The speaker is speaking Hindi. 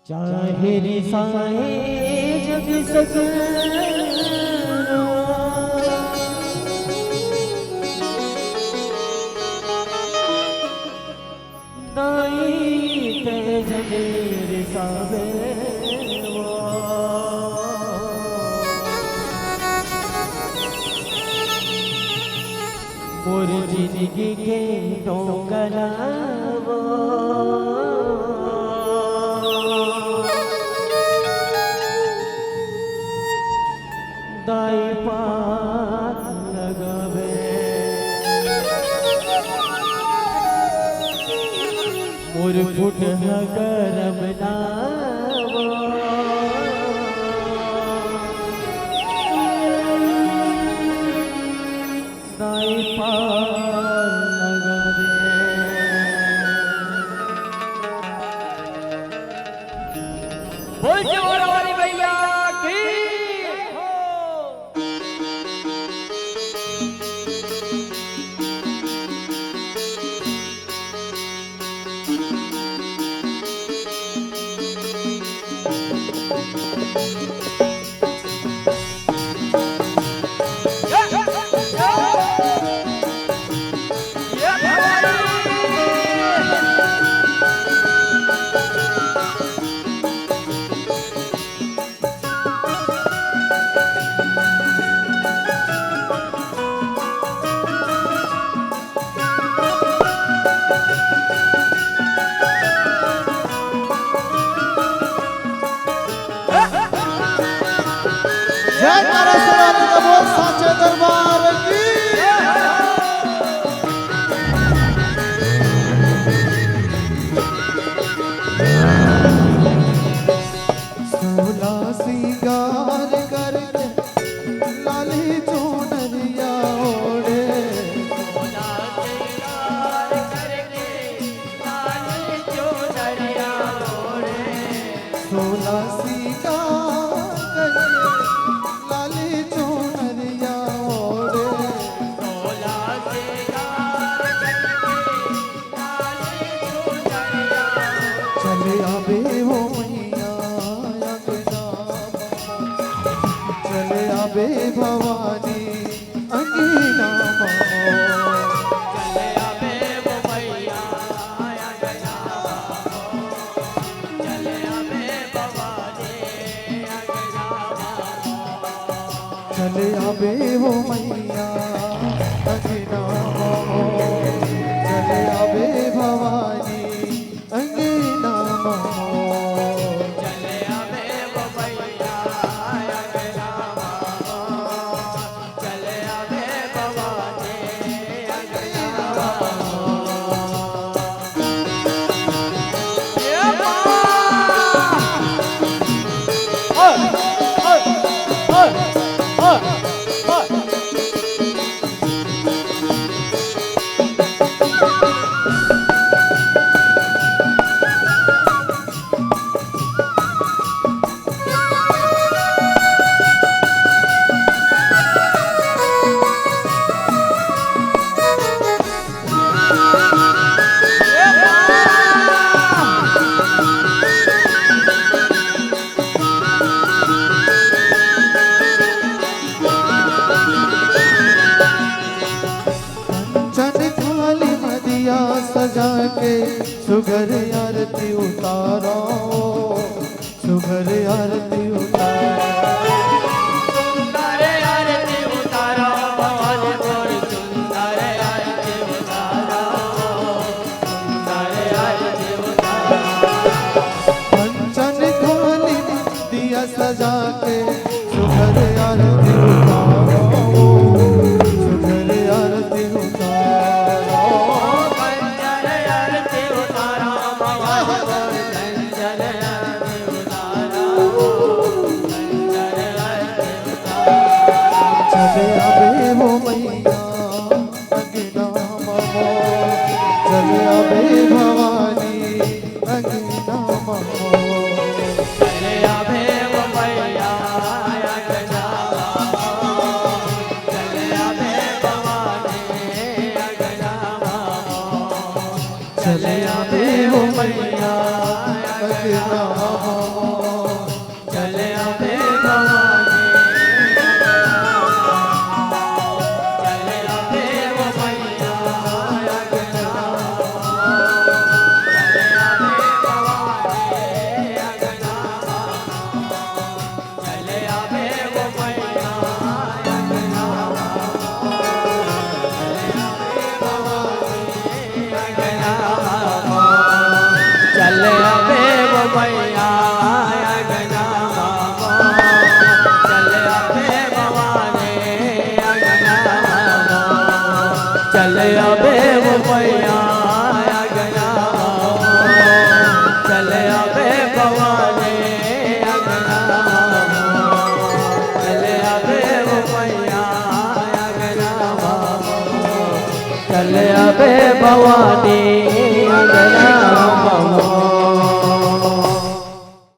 चाहे रिसाए जग सगरो दाई ते जग रिसावे मोर जिंदगी के डोंगरावो दाई पात लगावे मोर फुट करम नावो दाई पात लगावे बोल जवानी भैया की जय तारा सुरानी का बोल साचे दरबार की सोला सिंगार करके लाली चुनरिया ओढ़े सोला सिंगार करके लाली चुनरिया ओढ़े सोला सिंगार लाली चुनरिया ओढ़े सोला सिंगार करके लाली चुनरिया चले आवे हो मैया अंगना चले आवे भवानी अंगना चले आवे वो मैया अंगना चले आवे भवानी अंगना चले आवे हो मैया अंगना चले आवे भवानी अंगना चले आवे वो मैया अंगना चले आवे भवानी अंगना ये मां सजा के सुघर आरती उतारो सुघर आरती उतारो सुंदर आरती उतारो भवानी मोर सुंदर आरती उतारो सुंदर आरती उतारो कंचन थाली दिया सजा के सुघर आरती उतारो सुघर आरती उतारो कंचन आरती उतारो भवानी मोर कंचन आरती उतारो कंचन आरती उतारो चले आवे वो मैया अंगना ममो चले आवे भवानी अंगना ममो चले आवे वो मैया अंगना चले आवे भवानी अंगना चले आवे वो मैया अंगना भैया अगना मामा चल अबे भवानी अगना मामा चल अबे भैया अगना मामा चल अबे भवानी अगना मामा चल अबे भैया अगना मामा चल अबे भवानी